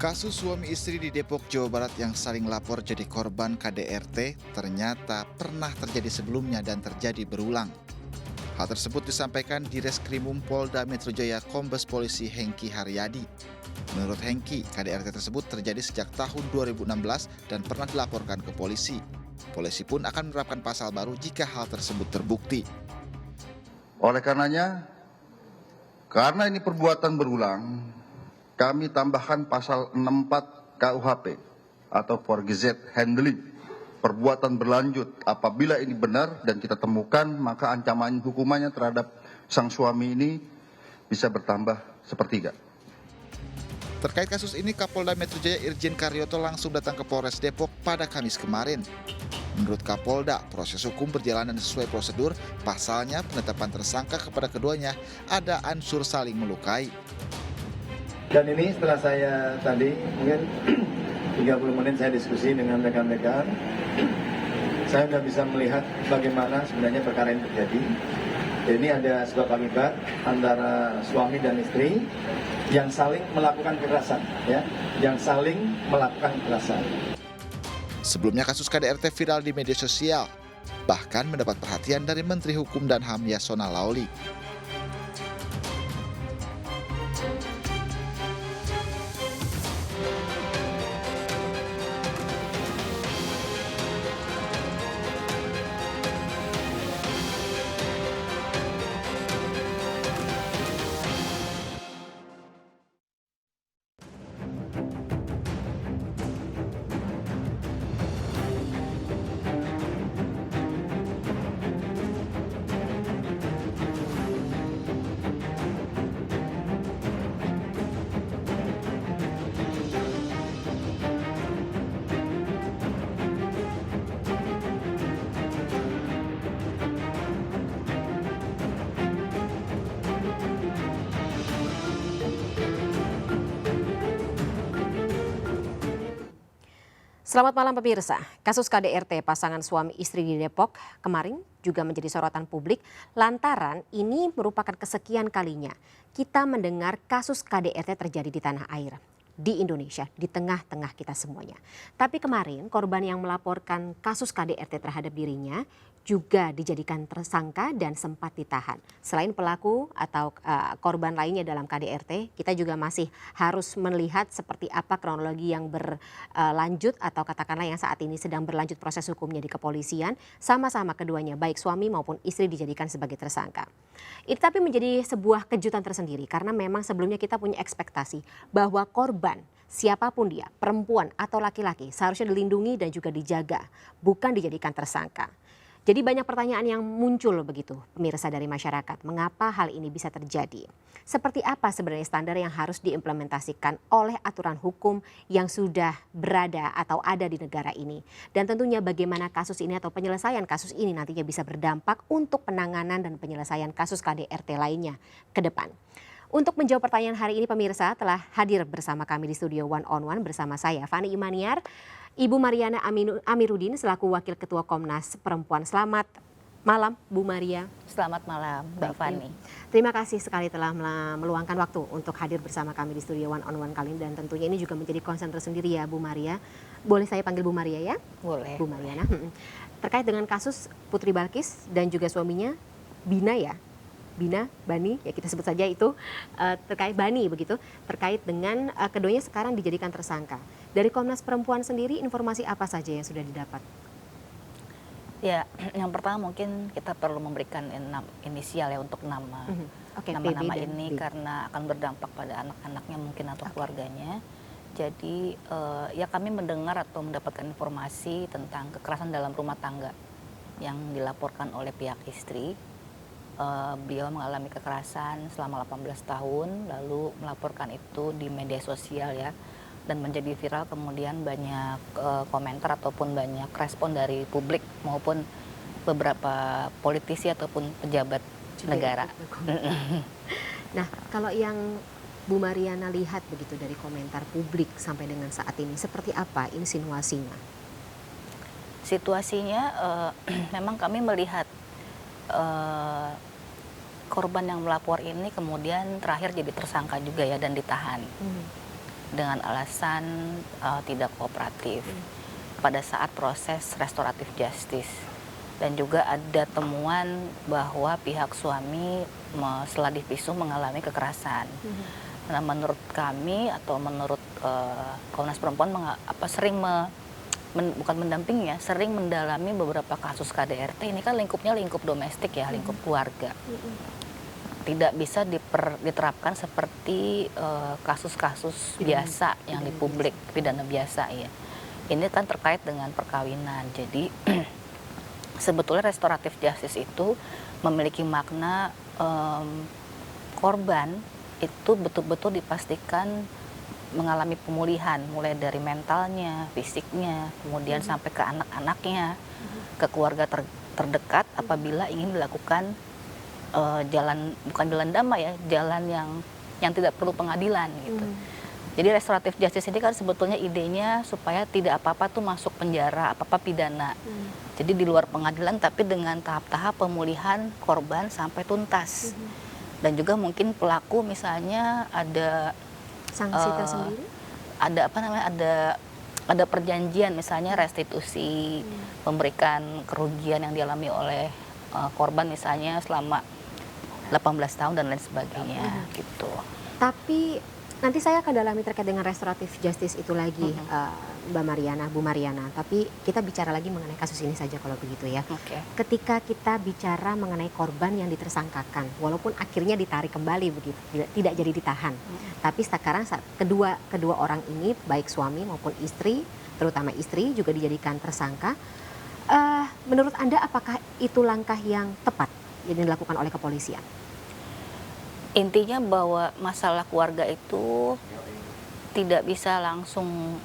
Kasus suami istri di Depok, Jawa Barat yang saling lapor jadi korban KDRT ternyata pernah terjadi sebelumnya dan terjadi berulang. Hal tersebut disampaikan di Reskrimum Polda Metro Jaya Kombes Polisi Hengki Haryadi. Menurut Hengki, KDRT tersebut terjadi sejak tahun 2016 dan pernah dilaporkan ke polisi. Polisi pun akan menerapkan pasal baru jika hal tersebut terbukti. Oleh karenanya, karena ini perbuatan berulang, kami tambahkan pasal 64 KUHP atau forgeset handling, perbuatan berlanjut. Apabila ini benar dan kita temukan, maka ancaman hukumannya terhadap sang suami ini bisa bertambah sepertiga. Terkait kasus ini, Kapolda Metro Jaya Irjen Karyoto langsung datang ke Polres Depok pada Kamis kemarin. Menurut Kapolda, proses hukum berjalan sesuai prosedur, pasalnya penetapan tersangka kepada keduanya ada unsur saling melukai. Dan ini setelah saya tadi mungkin 30 menit saya diskusi dengan rekan-rekan, saya sudah bisa melihat bagaimana sebenarnya perkara ini terjadi. Ini ada sebab akibat antara suami dan istri yang saling melakukan kekerasan, yang saling melakukan kekerasan. Sebelumnya kasus KDRT viral di media sosial, bahkan mendapat perhatian dari Menteri Hukum dan HAM Yasona Laoly. Selamat malam pemirsa. Kasus KDRT pasangan suami istri di Depok kemarin juga menjadi sorotan publik lantaran ini merupakan kesekian kalinya kita mendengar kasus KDRT terjadi di tanah air, di Indonesia, di tengah-tengah kita semuanya. Tapi kemarin korban yang melaporkan kasus KDRT terhadap dirinya juga dijadikan tersangka dan sempat ditahan. Selain pelaku atau korban lainnya dalam KDRT, kita juga masih harus melihat seperti apa kronologi yang berlanjut atau katakanlah yang saat ini sedang berlanjut proses hukumnya di kepolisian. Sama-sama keduanya baik suami maupun istri dijadikan sebagai tersangka. Ini tapi menjadi sebuah kejutan tersendiri karena memang sebelumnya kita punya ekspektasi bahwa korban siapapun dia, perempuan atau laki-laki seharusnya dilindungi dan juga dijaga, bukan dijadikan tersangka. Jadi banyak pertanyaan yang muncul begitu pemirsa dari masyarakat, mengapa hal ini bisa terjadi? Seperti apa sebenarnya standar yang harus diimplementasikan oleh aturan hukum yang sudah berada atau ada di negara ini? Dan tentunya bagaimana kasus ini atau penyelesaian kasus ini nantinya bisa berdampak untuk penanganan dan penyelesaian kasus KDRT lainnya ke depan. Untuk menjawab pertanyaan hari ini pemirsa telah hadir bersama kami di studio One on One bersama saya Fani Imaniar, Ibu Mariana Amiruddin selaku Wakil Ketua Komnas Perempuan. Selamat malam Bu Maria. Selamat malam Mbak Fani. Terima kasih sekali telah meluangkan waktu untuk hadir bersama kami di studio One on One kali ini dan tentunya ini juga menjadi concern tersendiri ya Bu Maria. Boleh saya panggil Bu Maria ya? Boleh. Bu Mariana. Terkait dengan kasus Putri Balkis dan juga suaminya Bina ya. Bani, ya kita sebut saja itu terkait Bani begitu, terkait dengan keduanya sekarang dijadikan tersangka. Dari Komnas Perempuan sendiri informasi apa saja yang sudah didapat? Ya, yang pertama mungkin kita perlu memberikan inisial ya untuk nama. Nama-nama ini karena akan berdampak pada anak-anaknya mungkin atau keluarganya. Jadi ya kami mendengar atau mendapatkan informasi tentang kekerasan dalam rumah tangga yang dilaporkan oleh pihak istri. Beliau mengalami kekerasan selama 18 tahun, lalu melaporkan itu di media sosial ya, dan menjadi viral. Kemudian banyak komentar ataupun banyak respon dari publik maupun beberapa politisi ataupun pejabat negara. Nah, kalau yang Bu Mariana lihat begitu dari komentar publik sampai dengan saat ini, seperti apa insinuasinya? Situasinya memang kami melihat korban yang melapor ini kemudian terakhir jadi tersangka juga ya dan ditahan. dengan alasan tidak kooperatif pada saat proses restoratif justice. Dan juga ada temuan bahwa pihak suami setelah divisum mengalami kekerasan. Nah, menurut kami atau menurut Komnas Perempuan bukan mendampingi ya, sering mendalami beberapa kasus KDRT. Ini kan lingkupnya lingkup domestik ya, lingkup keluarga. Tidak bisa diterapkan seperti kasus-kasus biasa yang di publik, pidana biasa ya. Ini kan terkait dengan perkawinan. Jadi sebetulnya restoratif justice itu memiliki makna korban itu betul-betul dipastikan mengalami pemulihan, mulai dari mentalnya, fisiknya, kemudian sampai ke anak-anaknya, ke keluarga terdekat apabila ingin dilakukan bukan jalan damai ya, jalan yang tidak perlu pengadilan gitu. Jadi restoratif justice ini kan sebetulnya idenya supaya tidak apa-apa tuh masuk penjara, apa-apa pidana. Jadi di luar pengadilan tapi dengan tahap-tahap pemulihan korban sampai tuntas. Dan juga mungkin pelaku misalnya ada sanksi tersendiri? Ada perjanjian misalnya restitusi, memberikan kerugian yang dialami oleh korban misalnya selama 18 tahun dan lain sebagainya gitu. Tapi nanti saya akan dalami terkait dengan restoratif justice itu lagi, Bu Mariana. Tapi kita bicara lagi mengenai kasus ini saja kalau begitu ya. Ketika kita bicara mengenai korban yang ditersangkakan, walaupun akhirnya ditarik kembali begitu, tidak jadi ditahan. Tapi sekarang kedua orang ini, baik suami maupun istri, terutama istri juga dijadikan tersangka. Menurut Anda apakah itu langkah yang tepat yang dilakukan oleh kepolisian? Intinya bahwa masalah keluarga itu tidak bisa langsung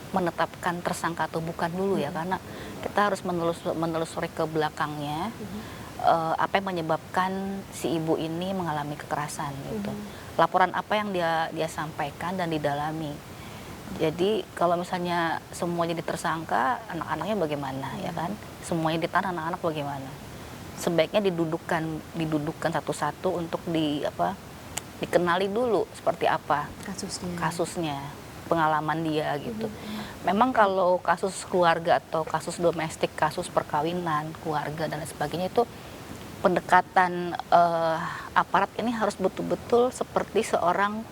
menetapkan tersangka atau bukan dulu ya, karena kita harus menelusuri ke belakangnya apa yang menyebabkan si ibu ini mengalami kekerasan gitu. Laporan apa yang dia sampaikan dan didalami. Jadi kalau misalnya semuanya tersangka, anak-anaknya bagaimana ya kan? Semuanya ditahan, anak-anak bagaimana? Sebaiknya didudukkan satu-satu untuk dikenali dulu seperti apa kasusnya, pengalaman dia gitu. Memang kalau kasus keluarga atau kasus domestik, kasus perkawinan, keluarga dan lain sebagainya itu pendekatan aparat ini harus betul-betul seperti seorang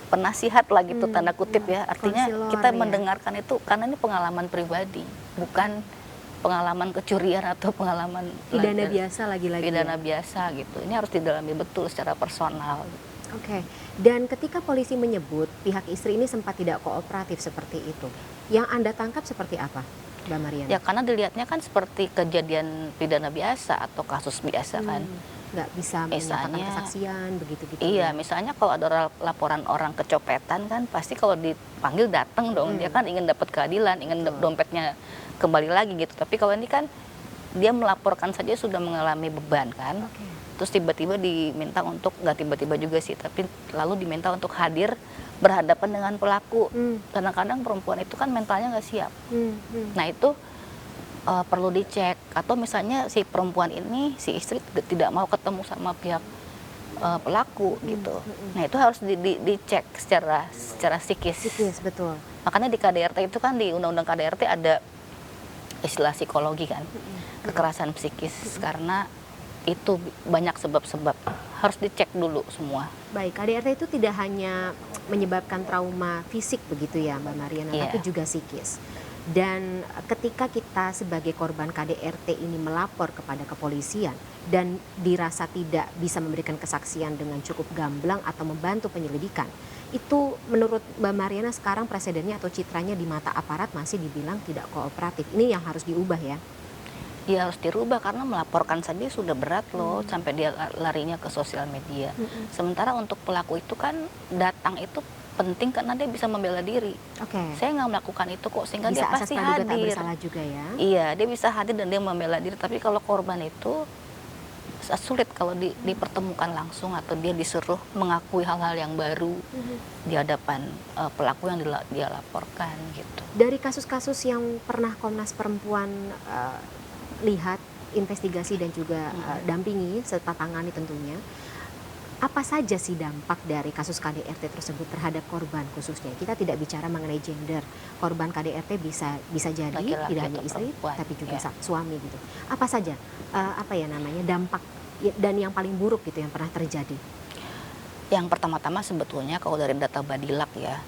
penasihat lah gitu, tanda kutip ya. Artinya kita mendengarkan itu karena ini pengalaman pribadi, bukan pengalaman kecurian atau pengalaman pidana biasa lagi-lagi. Pidana biasa gitu. Ini harus didalami betul secara personal. Oke. Dan ketika polisi menyebut pihak istri ini sempat tidak kooperatif seperti itu, yang Anda tangkap seperti apa, Mbak Mariana? Ya karena dilihatnya kan seperti kejadian pidana biasa atau kasus biasa kan. Nggak bisa menyatakan kesaksian begitu-gitu. Iya, misalnya kalau ada laporan orang kecopetan kan pasti kalau dipanggil datang dong. Dia kan ingin dapat keadilan, ingin dompetnya kembali lagi gitu. Tapi kalau ini kan dia melaporkan saja sudah mengalami beban kan. Terus tiba-tiba diminta untuk, nggak tiba-tiba juga sih, tapi lalu diminta untuk hadir berhadapan dengan pelaku. Kadang-kadang perempuan itu kan mentalnya nggak siap. Nah itu perlu dicek. Atau misalnya si perempuan ini, si istri tidak mau ketemu sama pihak pelaku gitu. Nah itu harus dicek secara psikis. Betul. Makanya di KDRT itu kan, di Undang-Undang KDRT ada istilah psikologi kan, kekerasan psikis, karena itu banyak sebab-sebab, harus dicek dulu semua. Baik, KDRT itu tidak hanya menyebabkan trauma fisik begitu ya Mbak Mariana, tapi juga psikis. Dan ketika kita sebagai korban KDRT ini melapor kepada kepolisian dan dirasa tidak bisa memberikan kesaksian dengan cukup gamblang atau membantu penyelidikan, itu menurut Mbak Mariana sekarang presidennya atau citranya di mata aparat masih dibilang tidak kooperatif. Ini yang harus diubah ya? Ya harus dirubah, karena melaporkan saja sudah berat loh, sampai dia larinya ke sosial media. Sementara untuk pelaku itu kan datang itu penting karena dia bisa membela diri. Saya nggak melakukan itu kok, sehingga bisa dia pasti hadir. Tak bersalah juga ya? Iya, dia bisa hadir dan dia membela diri. Tapi kalau korban itu sulit kalau dipertemukan langsung atau dia disuruh mengakui hal-hal yang baru di hadapan pelaku yang dia laporkan gitu. Dari kasus-kasus yang pernah Komnas Perempuan lihat, investigasi dan juga dampingi serta tangani tentunya, Apa saja sih dampak dari kasus KDRT tersebut terhadap korban khususnya? Kita tidak bicara mengenai gender. Korban KDRT bisa jadi Laki-laki tidak hanya atau istri, perempuan, tapi juga ya. suami gitu. Apa saja dampak dan yang paling buruk gitu yang pernah terjadi? Yang pertama-tama sebetulnya kalau dari data Badilak ya,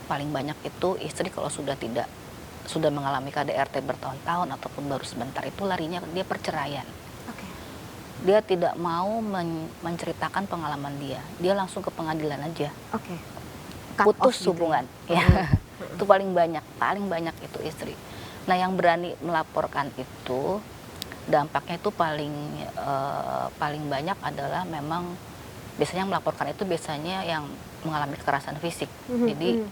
paling banyak itu istri kalau sudah mengalami KDRT bertahun-tahun ataupun baru sebentar itu larinya dia perceraian. Oke. Dia tidak mau menceritakan pengalaman dia. Dia langsung ke pengadilan aja. Oke. Cut off Putus gitu hubungan. ya? Ya. Itu paling banyak itu istri. Nah, yang berani melaporkan itu dampaknya itu paling banyak adalah memang biasanya melaporkan itu biasanya yang mengalami kekerasan fisik. Jadi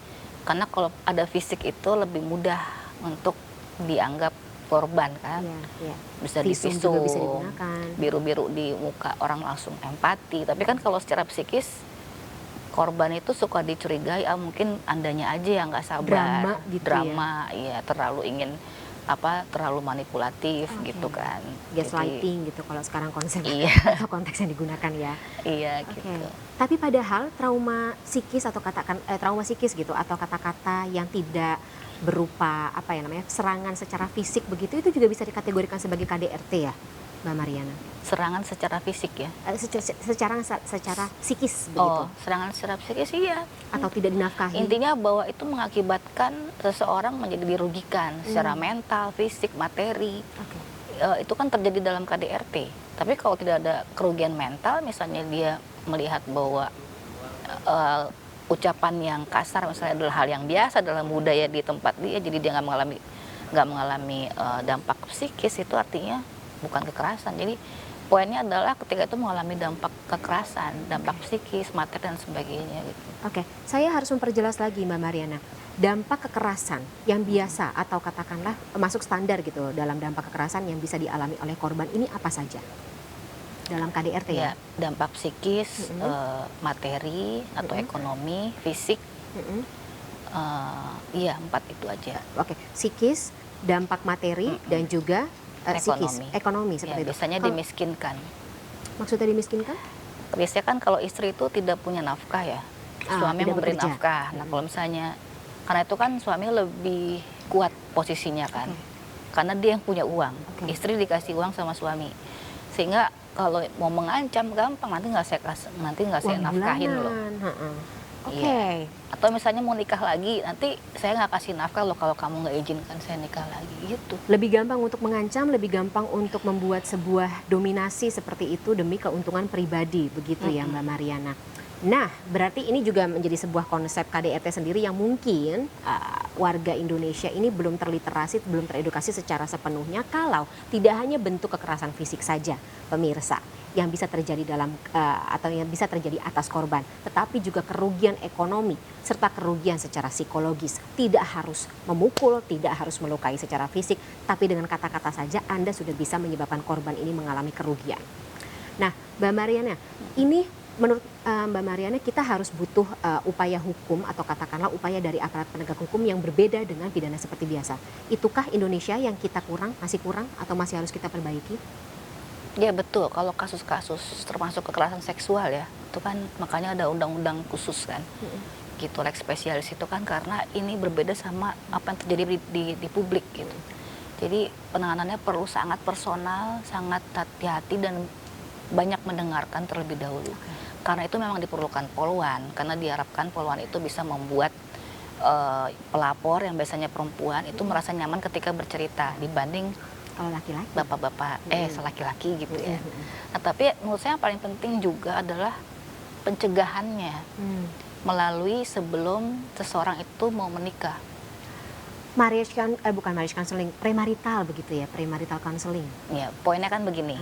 karena kalau ada fisik itu lebih mudah untuk dianggap korban kan. Iya. Bisa Visum divisum, juga bisa digunakan. biru-biru di muka, orang langsung empati. Tapi kan kalau secara psikis korban itu suka dicurigai, mungkin andanya aja yang nggak sabar, Drama gitu ya? drama, iya, terlalu ingin terlalu manipulatif gitu kan. Gaslighting gitu kalau sekarang konsep Iya. atau konteks yang digunakan ya. Iya Oke. gitu. Tapi padahal trauma psikis atau trauma psikis gitu atau kata-kata yang tidak berupa serangan secara fisik begitu itu juga bisa dikategorikan sebagai KDRT ya, Mbak Mariana? Serangan secara fisik ya. Secara psikis begitu. Oh, serangan secara psikis iya. Atau tidak dinafkahi. Intinya bahwa itu mengakibatkan seseorang menjadi dirugikan secara mental, fisik, materi. Oke. Itu kan terjadi dalam KDRT. Tapi kalau tidak ada kerugian mental, misalnya dia melihat bahwa ucapan yang kasar misalnya adalah hal yang biasa dalam budaya di tempat dia, jadi dia nggak mengalami dampak psikis, itu artinya bukan kekerasan. Jadi poinnya adalah ketika itu mengalami dampak kekerasan, dampak psikis, materi dan sebagainya gitu. Oke, saya harus memperjelas lagi Mbak Mariana. Dampak kekerasan yang biasa atau katakanlah masuk standar gitu dalam dampak kekerasan yang bisa dialami oleh korban ini apa saja? Dalam KDRT ya? Dampak psikis, materi atau ekonomi, fisik, iya 4 itu aja. Oke, psikis, dampak materi dan juga psikis, ekonomi seperti itu. Biasanya dimiskinkan. Maksudnya dimiskinkan? Biasanya kan kalau istri itu tidak punya nafkah ya, suami tidak memberi bekerja. nafkah. Nah kalau misalnya, karena itu kan suami lebih kuat posisinya kan, karena dia yang punya uang, istri dikasih uang sama suami, sehingga kalau mau mengancam gampang, nanti nggak saya nafkahin loh. Iya. Atau misalnya mau nikah lagi, nanti saya nggak kasih nafkah loh kalau kamu nggak izinkan saya nikah lagi gitu. Lebih gampang untuk mengancam, lebih gampang untuk membuat sebuah dominasi seperti itu demi keuntungan pribadi, begitu ya Mbak Mariana. Nah, berarti ini juga menjadi sebuah konsep KDRT sendiri yang mungkin warga Indonesia ini belum terliterasi, belum teredukasi secara sepenuhnya kalau tidak hanya bentuk kekerasan fisik saja, pemirsa, yang bisa terjadi atau yang bisa terjadi atas korban, tetapi juga kerugian ekonomi serta kerugian secara psikologis. Tidak harus memukul, tidak harus melukai secara fisik, tapi dengan kata-kata saja Anda sudah bisa menyebabkan korban ini mengalami kerugian. Nah, Mbak Mariana, ini menurut Mbak Mariana kita harus butuh upaya hukum atau katakanlah upaya dari aparat penegak hukum yang berbeda dengan pidana seperti biasa. Itukah Indonesia yang kita masih kurang atau masih harus kita perbaiki? Ya betul, kalau kasus-kasus termasuk kekerasan seksual ya, itu kan makanya ada undang-undang khusus kan, gitu, lex spesialis itu kan karena ini berbeda sama apa yang terjadi di publik gitu. Jadi penanganannya perlu sangat personal, sangat hati-hati dan banyak mendengarkan terlebih dahulu. Karena itu memang diperlukan poluan, karena diharapkan poluan itu bisa membuat pelapor yang biasanya perempuan itu merasa nyaman ketika bercerita dibanding kalau laki-laki, bapak-bapak, laki-laki gitu ya. Nah tapi menurut saya yang paling penting juga adalah pencegahannya melalui sebelum seseorang itu mau menikah. Bukan marriage counseling, premarital begitu ya, premarital counseling. Ya, poinnya kan begini.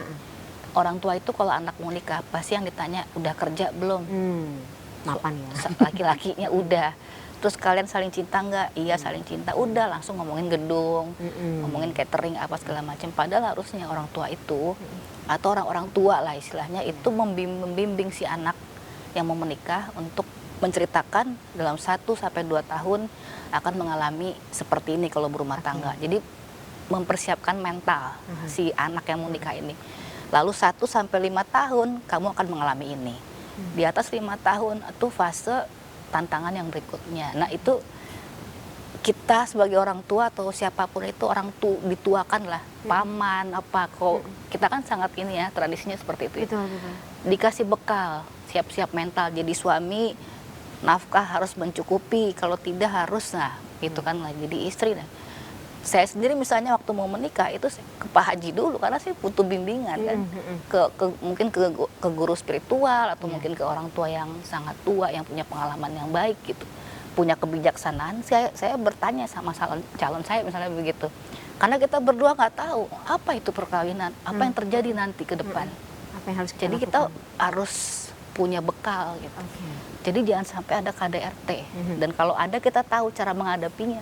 Orang tua itu kalau anak mau nikah pasti yang ditanya udah kerja belum? Mapan ya. Laki-lakinya udah. Terus kalian saling cinta nggak? Iya saling cinta. Udah langsung ngomongin gedung, ngomongin catering apa segala macam. Padahal harusnya orang tua itu atau orang-orang tua lah istilahnya itu membimbing si anak yang mau menikah untuk menceritakan dalam 1 sampai 2 tahun akan mengalami seperti ini kalau berumah tangga. Jadi mempersiapkan mental si anak yang mau nikah ini. Lalu 1 sampai 5 tahun kamu akan mengalami ini. Di atas 5 tahun itu fase tantangan yang berikutnya. Nah itu kita sebagai orang tua atau siapapun itu dituakan lah, paman apa kok kita kan sangat ini ya tradisinya seperti itu. Betul, betul. Dikasih bekal, siap-siap mental jadi suami, nafkah harus mencukupi, kalau tidak harus itu kan lah jadi istri. Nah, saya sendiri misalnya waktu mau menikah itu ke Pak Haji dulu karena saya butuh bimbingan kan, mungkin ke guru spiritual atau mungkin ke orang tua yang sangat tua yang punya pengalaman yang baik gitu, punya kebijaksanaan. Saya bertanya sama calon saya misalnya begitu, karena kita berdua nggak tahu apa itu perkawinan, apa yang terjadi nanti ke depan. Apa yang harus Jadi kita harus punya bekal gitu. Jadi jangan sampai ada KDRT. Dan kalau ada kita tahu cara menghadapinya.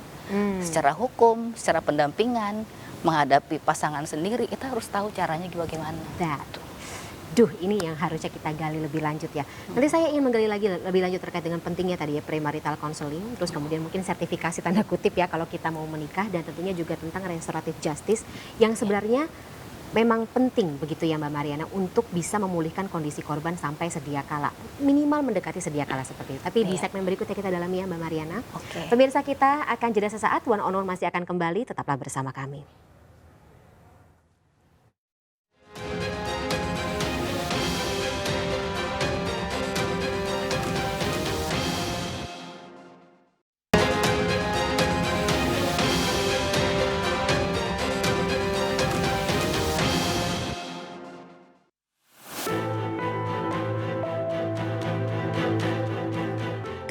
Secara hukum, secara pendampingan, menghadapi pasangan sendiri, kita harus tahu caranya bagaimana. Duh, ini yang harusnya kita gali lebih lanjut ya. Nanti saya ingin menggali lagi lebih lanjut terkait dengan pentingnya tadi ya premarital counseling, terus kemudian mungkin sertifikasi tanda kutip ya kalau kita mau menikah, dan tentunya juga tentang restoratif justice yang sebenarnya memang penting begitu ya Mbak Mariana untuk bisa memulihkan kondisi korban sampai sedia kala. Minimal mendekati sedia kala seperti itu. Tapi di segmen berikutnya kita dalami ya Mbak Mariana. Pemirsa kita akan jeda sesaat, One on One masih akan kembali, tetaplah bersama kami.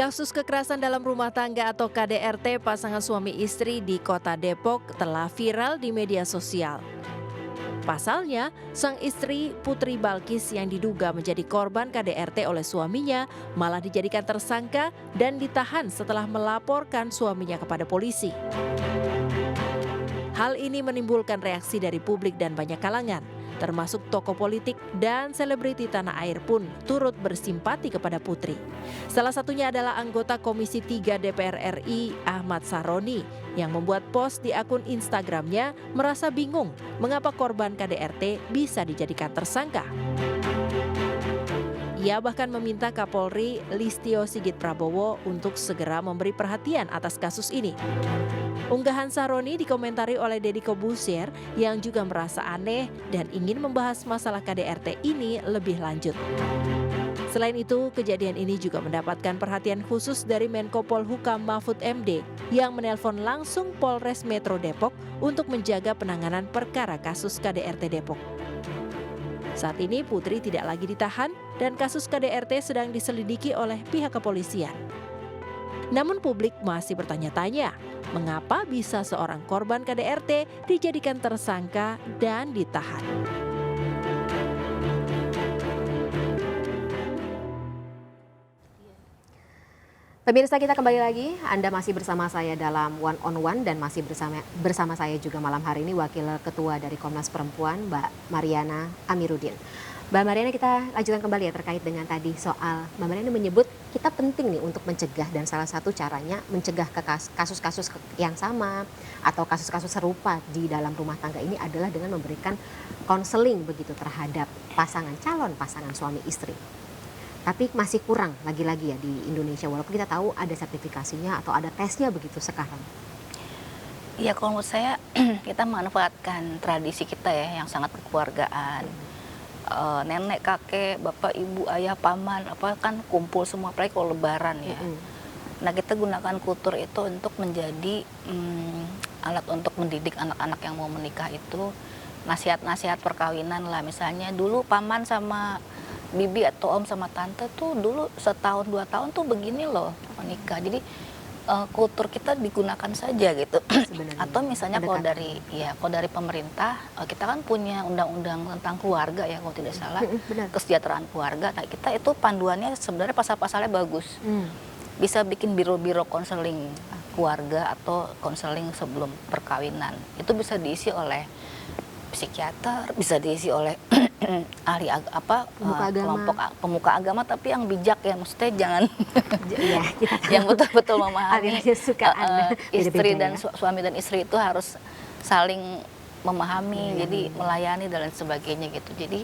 Kasus kekerasan dalam rumah tangga atau KDRT pasangan suami istri di Kota Depok telah viral di media sosial. Pasalnya, sang istri Putri Balkis yang diduga menjadi korban KDRT oleh suaminya malah dijadikan tersangka dan ditahan setelah melaporkan suaminya kepada polisi. Hal ini menimbulkan reaksi dari publik dan banyak kalangan, termasuk tokoh politik dan selebriti tanah air pun turut bersimpati kepada Putri. Salah satunya adalah anggota Komisi 3 DPR RI Ahmad Saroni yang membuat post di akun Instagramnya merasa bingung mengapa korban KDRT bisa dijadikan tersangka. Ia bahkan meminta Kapolri Listio Sigit Prabowo untuk segera memberi perhatian atas kasus ini. Unggahan Saroni dikomentari oleh Deddy Kobusier yang juga merasa aneh dan ingin membahas masalah KDRT ini lebih lanjut. Selain itu, kejadian ini juga mendapatkan perhatian khusus dari Menko Polhukam Mahfud MD yang menelpon langsung Polres Metro Depok untuk menjaga penanganan perkara kasus KDRT Depok. Saat ini Putri tidak lagi ditahan dan kasus KDRT sedang diselidiki oleh pihak kepolisian. Namun publik masih bertanya-tanya, mengapa bisa seorang korban KDRT dijadikan tersangka dan ditahan? Pemirsa, kita kembali lagi, Anda masih bersama saya dalam One on One dan masih bersama saya juga malam hari ini Wakil Ketua dari Komnas Perempuan, Mbak Mariana Amiruddin. Mbak Mariana, kita lanjutkan kembali ya terkait dengan tadi soal Mbak Mariana menyebut kita penting nih untuk mencegah, dan salah satu caranya mencegah ke kasus-kasus yang sama atau kasus-kasus serupa di dalam rumah tangga ini adalah dengan memberikan konseling begitu terhadap calon pasangan suami istri. Tapi masih kurang lagi-lagi ya di Indonesia, walaupun kita tahu ada sertifikasinya atau ada tesnya begitu sekarang. Ya kalau menurut saya kita manfaatkan tradisi kita ya yang sangat kekeluargaan. Nenek, kakek, bapak, ibu, ayah, paman, apa kan kumpul semua, apalagi kalau lebaran ya. Nah kita gunakan kultur itu untuk menjadi alat untuk mendidik anak-anak yang mau menikah itu, nasihat-nasihat perkawinan lah. Misalnya dulu paman sama bibi atau om sama tante tuh dulu setahun 2 tahun tuh begini loh menikah. Jadi kultur kita digunakan saja gitu. Atau misalnya kalau dari pemerintah kita kan punya undang-undang tentang keluarga ya kalau tidak salah, kesejahteraan keluarga. Nah kita itu panduannya sebenarnya pasal-pasalnya bagus. Bisa bikin biro-biro konseling keluarga atau konseling sebelum perkawinan. Itu bisa diisi oleh psikiater, bisa diisi oleh ahli kelompok pemuka agama, tapi yang bijak ya, maksudnya jangan yang betul-betul memahami istri dan suami dan istri itu harus saling memahami, jadi melayani dan lain sebagainya gitu. Jadi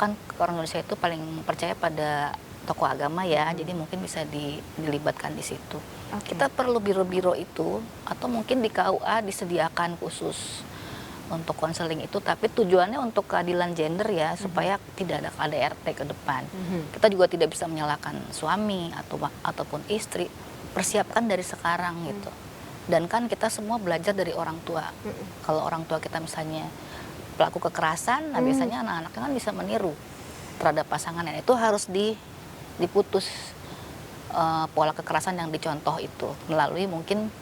kan orang Indonesia itu paling percaya pada tokoh agama ya, jadi mungkin bisa dilibatkan di situ. Oke. Kita perlu biro-biro itu, atau mungkin di KUA disediakan khusus untuk konseling itu, tapi tujuannya untuk keadilan gender ya, supaya tidak ada KDRT ke depan. Kita juga tidak bisa menyalahkan suami ataupun istri, persiapkan dari sekarang gitu. Dan kan kita semua belajar dari orang tua. Kalau orang tua kita misalnya pelaku kekerasan, nah biasanya anak-anaknya kan bisa meniru terhadap pasangannya. Itu harus diputus pola kekerasan yang dicontoh itu melalui mungkin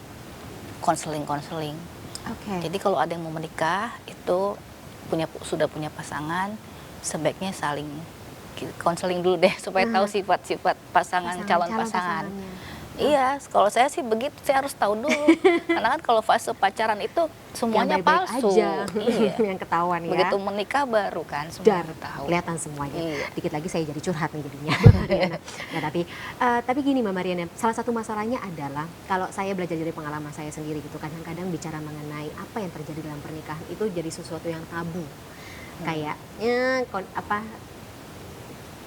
konseling. Oke. Jadi kalau ada yang mau menikah itu sudah punya pasangan, sebaiknya saling konseling dulu deh supaya tahu sifat-sifat calon pasangan. pasangannya. Iya, kalau saya sih begitu, saya harus tahu dulu. Karena kan kalau fase pacaran itu semuanya Yang baik-baik palsu. aja. Iya. Yang ketahuan ya. Begitu menikah baru kan semua Dar, tahu. kelihatan semuanya. Iya. Dikit lagi saya jadi curhat nih jadinya. Nah, tapi gini Mbak Mariana, salah satu masalahnya adalah kalau saya belajar dari pengalaman saya sendiri gitu, kadang-kadang bicara mengenai apa yang terjadi dalam pernikahan itu jadi sesuatu yang tabu. Kayak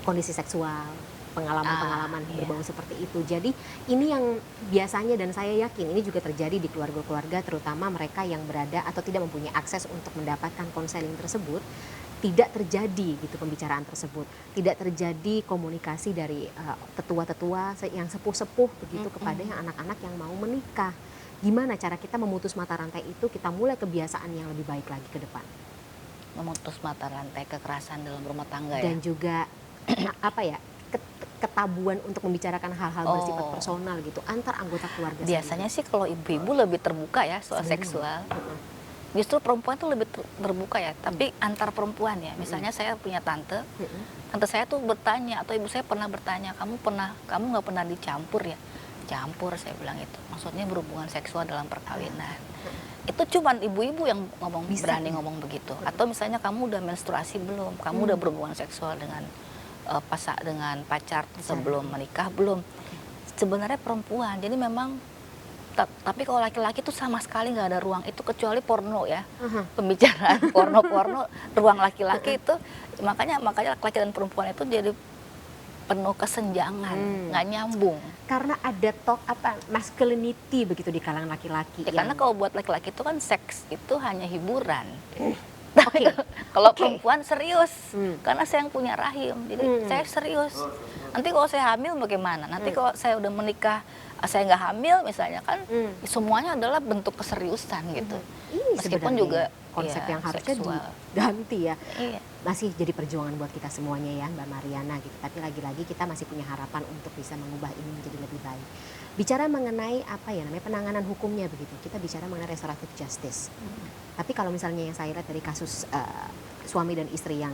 kondisi seksual, pengalaman-pengalaman berbau seperti itu. Jadi ini yang biasanya, dan saya yakin ini juga terjadi di keluarga-keluarga, terutama mereka yang berada atau tidak mempunyai akses untuk mendapatkan konseling tersebut, tidak terjadi gitu pembicaraan tersebut, tidak terjadi komunikasi dari tetua-tetua yang sepuh-sepuh begitu kepada yang anak-anak yang mau menikah. Gimana cara kita memutus mata rantai itu, kita mulai kebiasaan yang lebih baik lagi ke depan. Memutus mata rantai kekerasan dalam rumah tangga Dan ya. juga ketabuan untuk membicarakan hal-hal bersifat personal gitu antar anggota keluarga. Biasanya sih kalau ibu-ibu lebih terbuka ya soal seksual. Justru perempuan tuh lebih terbuka ya, tapi antar perempuan ya. Misalnya saya punya tante saya tuh bertanya, atau ibu saya pernah bertanya, kamu nggak pernah dicampur ya? Campur, saya bilang itu. Maksudnya berhubungan seksual dalam perkawinan. Itu cuman ibu-ibu yang berani ngomong begitu. Atau misalnya kamu udah menstruasi belum? Kamu udah berhubungan seksual dengan dengan pacar sebelum menikah belum? Sebenarnya perempuan. Jadi memang tapi kalau laki-laki tuh sama sekali nggak ada ruang itu, kecuali porno ya. Pembicaraan porno ruang laki-laki itu makanya laki-laki dan perempuan itu jadi penuh kesenjangan, nggak nyambung. Karena ada masculinity begitu di kalangan laki-laki. Ya, karena kalau buat laki-laki itu kan seks itu hanya hiburan. Kalau perempuan serius, karena saya yang punya rahim, jadi saya serius. Nanti kalau saya hamil bagaimana? Nanti kalau saya udah menikah, saya nggak hamil misalnya kan, semuanya adalah bentuk keseriusan gitu. Meskipun juga konsep yang harusnya diganti ya. Iya. Masih jadi perjuangan buat kita semuanya ya Mbak Mariana gitu. Tapi lagi-lagi kita masih punya harapan untuk bisa mengubah ini menjadi lebih baik. Bicara mengenai penanganan hukumnya begitu. Kita bicara mengenai restoratif justice. Tapi kalau misalnya yang saya lihat dari kasus suami dan istri yang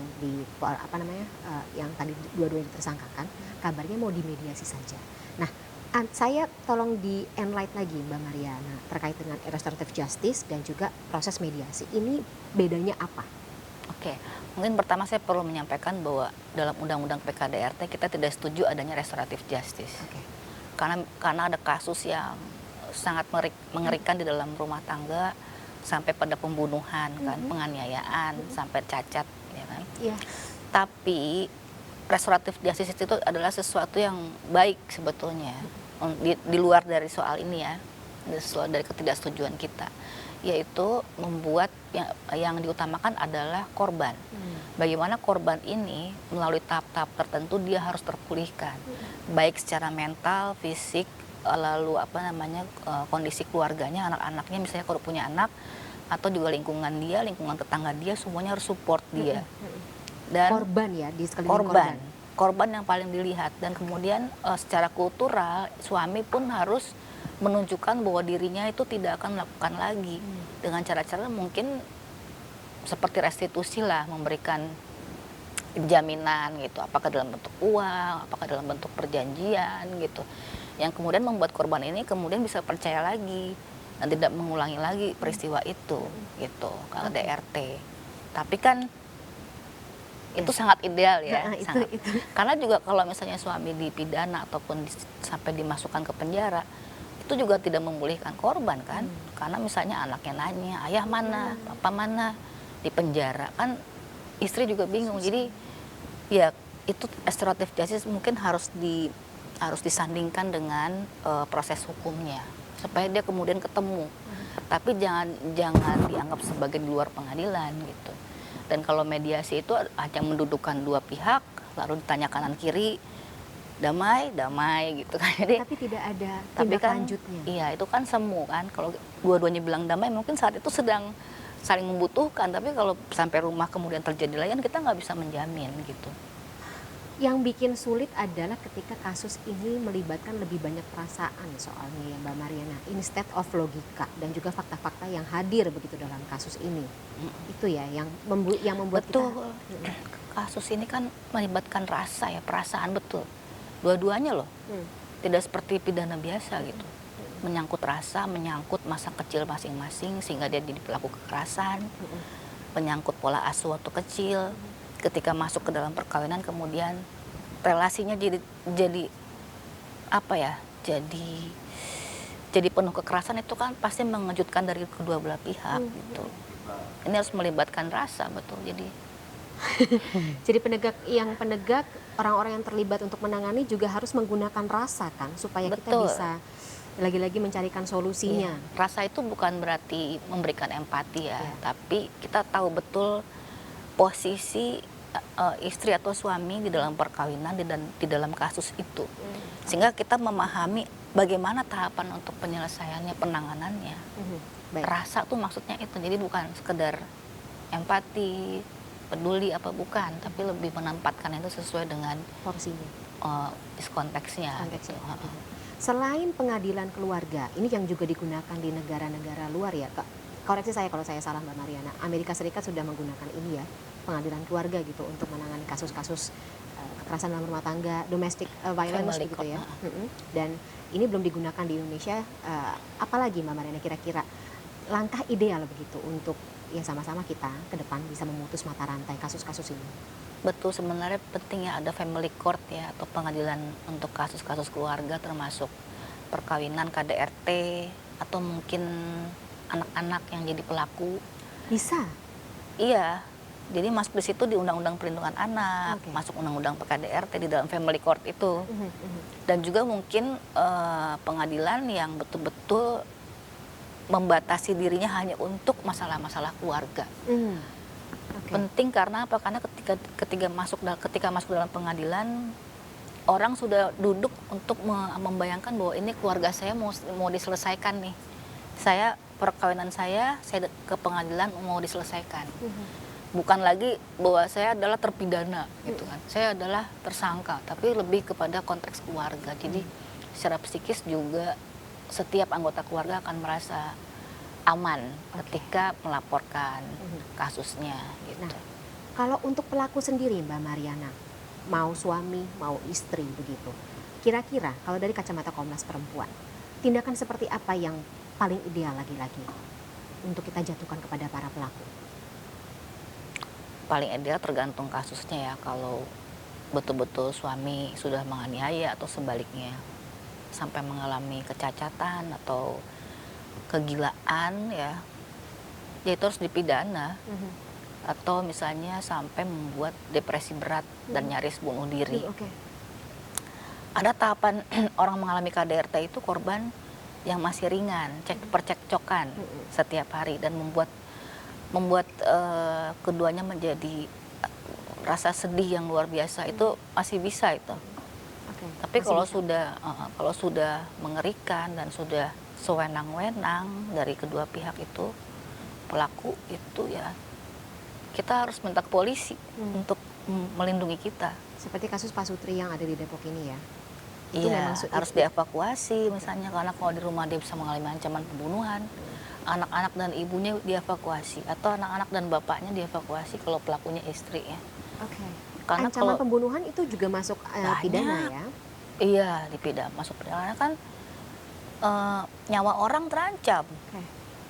yang tadi dua-duanya ditersangkakan, kabarnya mau dimediasi saja. Nah, saya tolong di enlight lagi Mbak Mariana terkait dengan restoratif justice dan juga proses mediasi. Ini bedanya apa? Oke, mungkin pertama saya perlu menyampaikan bahwa dalam Undang-Undang PKDRT kita tidak setuju adanya restoratif justice. Karena ada kasus yang sangat mengerikan di dalam rumah tangga, sampai pada pembunuhan kan, penganiayaan, sampai cacat ya kan. Tapi restoratif justice itu adalah sesuatu yang baik sebetulnya, di luar dari soal ini ya, dari ketidaksetujuan kita, yaitu membuat yang diutamakan adalah korban. Bagaimana korban ini melalui tahap-tahap tertentu dia harus terpulihkan, baik secara mental, fisik, lalu kondisi keluarganya, anak-anaknya misalnya kalau punya anak, atau juga lingkungan tetangga dia, semuanya harus support dia. Dan korban ya, di sekeliling korban yang paling dilihat. Dan kemudian secara kultural suami pun harus menunjukkan bahwa dirinya itu tidak akan melakukan lagi dengan cara-cara mungkin seperti restitusi lah, memberikan jaminan gitu, apakah dalam bentuk uang, apakah dalam bentuk perjanjian gitu, yang kemudian membuat korban ini kemudian bisa percaya lagi dan tidak mengulangi lagi peristiwa itu gitu, KDRT. Tapi kan itu sangat ideal ya, sangat. Karena juga kalau misalnya suami dipidana ataupun sampai dimasukkan ke penjara, itu juga tidak memulihkan korban kan, karena misalnya anaknya nanya, ayah mana, papa mana, di penjara kan, istri juga bingung. Jadi ya itu restoratif justice mungkin harus disandingkan dengan proses hukumnya supaya dia kemudian ketemu. Tapi jangan dianggap sebagai di luar pengadilan gitu. Dan kalau mediasi itu hanya mendudukkan dua pihak lalu ditanya kanan kiri damai gitu kan. Jadi Tapi tidak ada tapi tindak kan lanjutnya. iya itu kan semu kan, kalau dua-duanya bilang damai mungkin saat itu sedang saling membutuhkan, tapi kalau sampai rumah kemudian terjadi lagi kan kita nggak bisa menjamin gitu. Yang bikin sulit adalah ketika kasus ini melibatkan lebih banyak perasaan soalnya ya Mbak Mariana, instead of logika dan juga fakta-fakta yang hadir begitu dalam kasus ini. Itu ya yang membuat Betul. kita Kasus ini kan melibatkan rasa ya, perasaan betul. Dua-duanya loh. Tidak seperti pidana biasa gitu. Menyangkut rasa, menyangkut masa kecil masing-masing sehingga dia jadi pelaku kekerasan. Menyangkut pola asuh waktu kecil. Ketika masuk ke dalam perkawinan kemudian relasinya jadi apa ya? Jadi penuh kekerasan, itu kan pasti mengejutkan dari kedua belah pihak gitu. Ini harus melibatkan rasa betul. Jadi penegak orang-orang yang terlibat untuk menangani juga harus menggunakan rasa kan supaya kita Betul. bisa lagi-lagi mencarikan solusinya. Iya. Rasa itu bukan berarti memberikan empati ya, Iya. tapi kita tahu betul posisi istri atau suami di dalam perkawinan di dalam kasus itu. Sehingga kita memahami bagaimana tahapan untuk penyelesaiannya, penanganannya. Baik. Rasa tuh maksudnya itu. Jadi bukan sekedar empati, peduli apa bukan, tapi lebih menempatkan itu sesuai dengan Porsinya. konteksnya. Konteksnya. Gitu. Selain pengadilan keluarga, ini yang juga digunakan di negara-negara luar ya, Kak. Koreksi saya kalau saya salah Mbak Mariana. Amerika Serikat sudah menggunakan ini ya, pengadilan keluarga gitu untuk menangani kasus-kasus kekerasan dalam rumah tangga, domestic violence Family gitu court, ya. Dan ini belum digunakan di Indonesia. Apalagi Mbak Mariana kira-kira langkah ideal begitu untuk ya sama-sama kita ke depan bisa memutus mata rantai kasus-kasus ini. Betul, sebenarnya pentingnya ada family court ya, atau pengadilan untuk kasus-kasus keluarga termasuk perkawinan, KDRT, atau mungkin anak-anak yang jadi pelaku. Bisa? Iya, jadi masuk di situ di Undang-Undang Perlindungan Anak, Oke. masuk Undang-Undang KDRT di dalam family court itu. Dan juga mungkin pengadilan yang betul-betul membatasi dirinya hanya untuk masalah-masalah keluarga. Oke. Penting karena apa? Karena ketika masuk dalam pengadilan, orang sudah duduk untuk membayangkan bahwa ini keluarga saya mau diselesaikan nih. Perkawinan saya ke pengadilan mau diselesaikan. Bukan lagi bahwa saya adalah terpidana gitu kan. Saya adalah tersangka, tapi lebih kepada konteks keluarga. Jadi secara psikis juga setiap anggota keluarga akan merasa aman ketika melaporkan kasusnya gitu. Nah, kalau untuk pelaku sendiri Mbak Mariana, mau suami, mau istri begitu. Kira-kira kalau dari kacamata Komnas Perempuan, tindakan seperti apa yang paling ideal lagi-lagi untuk kita jatuhkan kepada para pelaku? Paling ideal tergantung kasusnya ya. Kalau betul-betul suami sudah menganiaya atau sebaliknya sampai mengalami kecacatan atau kegilaan ya itu harus dipidana. Atau misalnya sampai membuat depresi berat dan nyaris bunuh diri. Ada tahapan orang mengalami KDRT itu korban yang masih ringan, percekcokan setiap hari dan membuat keduanya menjadi rasa sedih yang luar biasa. Itu masih bisa itu. Tapi kalau sudah mengerikan dan sudah sewenang-wenang dari kedua pihak itu, pelaku itu ya kita harus minta ke polisi untuk melindungi kita. Seperti kasus Pak Sutri yang ada di Depok ini ya. Iya, harus dievakuasi misalnya, karena kalau di rumah dia bisa mengalami ancaman pembunuhan. Anak-anak dan ibunya dievakuasi, atau anak-anak dan bapaknya dievakuasi kalau pelakunya istri ya. Karena Ancaman kalau pembunuhan itu juga masuk pidana ya? Iya, dipidana, masuk pidana kan nyawa orang terancam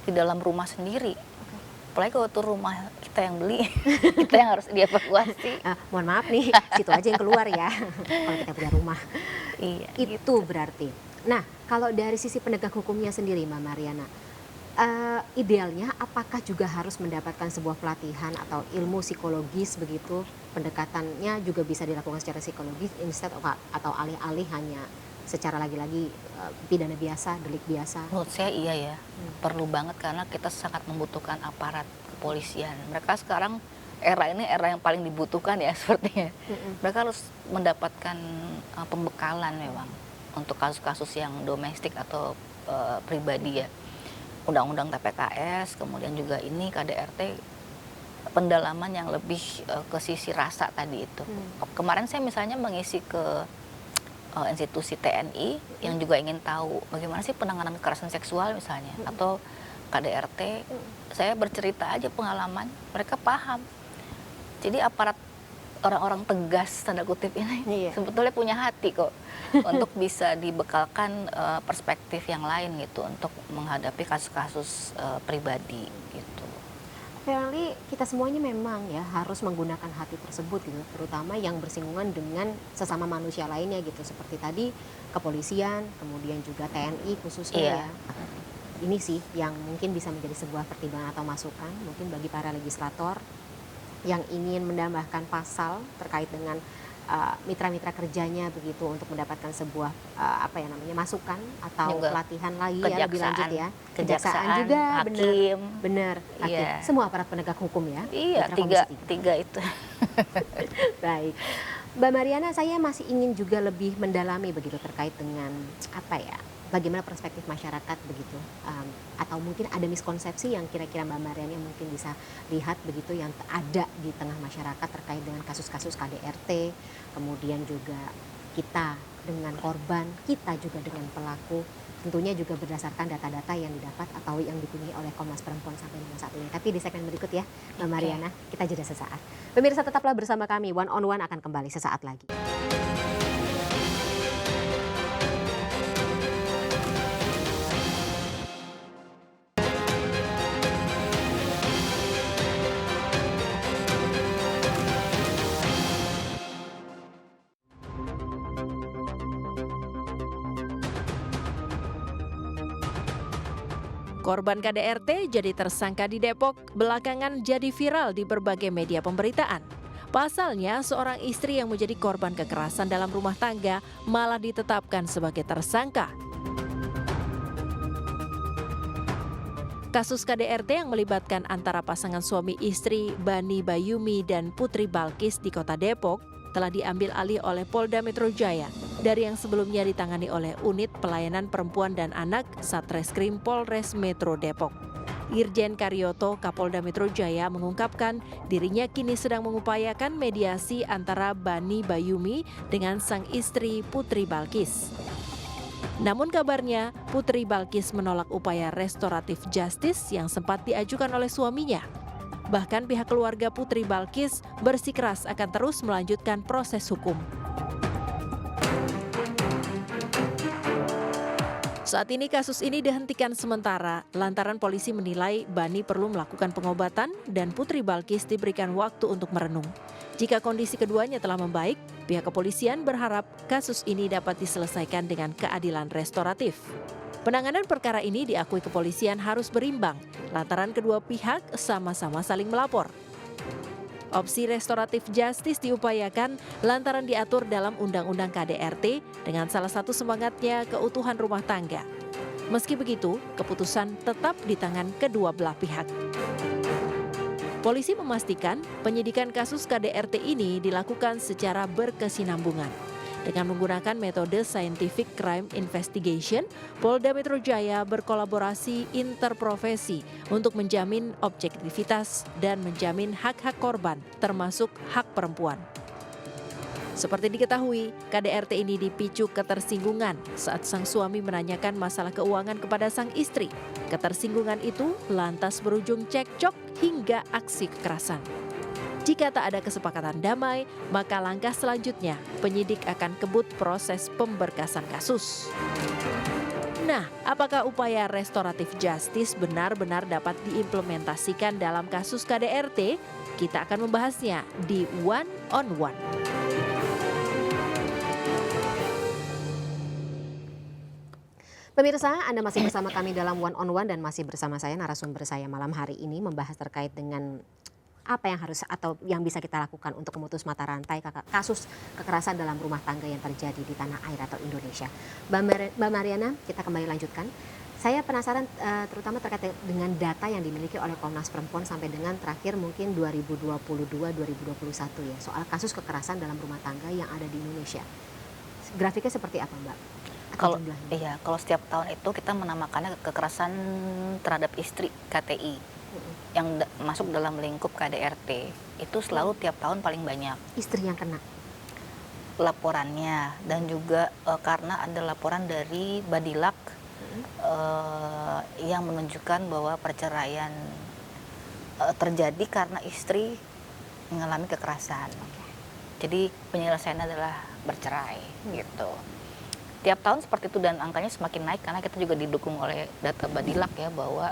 di dalam rumah sendiri. Apalagi kalau itu rumah kita yang beli, kita yang harus dievakuasi. Mohon maaf nih, situ aja yang keluar ya, kalau kita punya rumah. Iya, Itu berarti. Nah, kalau dari sisi penegak hukumnya sendiri, Mbak Mariana, idealnya apakah juga harus mendapatkan sebuah pelatihan atau ilmu psikologis begitu pendekatannya juga bisa dilakukan secara psikologis instead of atau alih-alih hanya secara lagi-lagi pidana biasa, delik biasa. Menurut saya iya ya, perlu banget karena kita sangat membutuhkan aparat kepolisian. Mereka sekarang era ini era yang paling dibutuhkan ya sepertinya. Mereka harus mendapatkan pembekalan memang untuk kasus-kasus yang domestik atau pribadi ya. Undang-undang TPKS, kemudian juga ini KDRT, pendalaman yang lebih ke sisi rasa tadi itu. Kemarin saya misalnya mengisi ke institusi TNI yang juga ingin tahu bagaimana sih penanganan kekerasan seksual misalnya, atau KDRT, saya bercerita aja pengalaman, mereka paham. Jadi aparat orang-orang tegas tanda kutip ini sebetulnya punya hati kok untuk bisa dibekalkan perspektif yang lain gitu untuk menghadapi kasus-kasus pribadi gitu. Apparently kita semuanya memang ya harus menggunakan hati tersebut gitu, terutama yang bersinggungan dengan sesama manusia lainnya gitu, seperti tadi kepolisian, kemudian juga TNI khususnya ya. Ini sih yang mungkin bisa menjadi sebuah pertimbangan atau masukan mungkin bagi para legislator yang ingin menambahkan pasal terkait dengan mitra-mitra kerjanya begitu untuk mendapatkan sebuah masukan atau juga pelatihan lagi ya lebih lanjut ya. Kejaksaan juga, hakim, benar, hakim. Semua aparat penegak hukum ya. Iya, tiga itu. Baik, Mbak Mariana, saya masih ingin juga lebih mendalami begitu terkait dengan bagaimana perspektif masyarakat begitu, atau mungkin ada miskonsepsi yang kira-kira Mbak Mariana mungkin bisa lihat begitu yang ada di tengah masyarakat terkait dengan kasus-kasus KDRT, kemudian juga kita dengan korban, kita juga dengan pelaku, tentunya juga berdasarkan data-data yang didapat atau yang dipunyai oleh Komnas Perempuan sampai dengan saat ini. Tapi di segmen berikut ya Mbak Mariana, kita jeda sesaat. Pemirsa tetaplah bersama kami, One on One akan kembali sesaat lagi. Korban KDRT jadi tersangka di Depok, belakangan jadi viral di berbagai media pemberitaan. Pasalnya, seorang istri yang menjadi korban kekerasan dalam rumah tangga malah ditetapkan sebagai tersangka. Kasus KDRT yang melibatkan antara pasangan suami istri Bani Bayumi dan Putri Balkis di kota Depok telah diambil alih oleh Polda Metro Jaya dari yang sebelumnya ditangani oleh Unit Pelayanan Perempuan dan Anak Satreskrim Polres Metro Depok. Irjen Karyoto Kapolda Metro Jaya mengungkapkan dirinya kini sedang mengupayakan mediasi antara Bani Bayumi dengan sang istri Putri Balkis. Namun kabarnya Putri Balkis menolak upaya restoratif justice yang sempat diajukan oleh suaminya. Bahkan pihak keluarga Putri Balkis bersikeras akan terus melanjutkan proses hukum. Saat ini kasus ini dihentikan sementara lantaran polisi menilai Bani perlu melakukan pengobatan dan Putri Balkis diberikan waktu untuk merenung. Jika kondisi keduanya telah membaik, pihak kepolisian berharap kasus ini dapat diselesaikan dengan keadilan restoratif. Penanganan perkara ini diakui kepolisian harus berimbang, lantaran kedua pihak sama-sama saling melapor. Opsi restoratif justice diupayakan lantaran diatur dalam Undang-Undang KDRT dengan salah satu semangatnya keutuhan rumah tangga. Meski begitu, keputusan tetap di tangan kedua belah pihak. Polisi memastikan penyidikan kasus KDRT ini dilakukan secara berkesinambungan. Dengan menggunakan metode Scientific Crime Investigation, Polda Metro Jaya berkolaborasi interprofesi untuk menjamin objektivitas dan menjamin hak-hak korban, termasuk hak perempuan. Seperti diketahui, KDRT ini dipicu ketersinggungan saat sang suami menanyakan masalah keuangan kepada sang istri. Ketersinggungan itu lantas berujung cekcok hingga aksi kekerasan. Jika tak ada kesepakatan damai, maka langkah selanjutnya penyidik akan kebut proses pemberkasan kasus. Nah, apakah upaya restoratif justice benar-benar dapat diimplementasikan dalam kasus KDRT? Kita akan membahasnya di One on One. Pemirsa, Anda masih bersama kami dalam One on One dan masih bersama saya narasumber saya malam hari ini membahas terkait dengan apa yang harus atau yang bisa kita lakukan untuk memutus mata rantai kasus kekerasan dalam rumah tangga yang terjadi di tanah air atau Indonesia? Mbak Mariana, kita kembali lanjutkan. Saya penasaran terutama terkait dengan data yang dimiliki oleh Komnas Perempuan sampai dengan terakhir mungkin 2022-2021 ya, soal kasus kekerasan dalam rumah tangga yang ada di Indonesia. Grafiknya seperti apa, Mbak? Kalau setiap tahun itu kita menamakannya kekerasan terhadap istri KTI yang masuk dalam lingkup KDRT. Itu selalu tiap tahun paling banyak. Istri yang kena laporannya, dan juga karena ada laporan dari Badilak yang menunjukkan bahwa perceraian terjadi karena istri mengalami kekerasan. Jadi penyelesaiannya adalah bercerai gitu. Tiap tahun seperti itu, dan angkanya semakin naik karena kita juga didukung oleh data Badilak ya, bahwa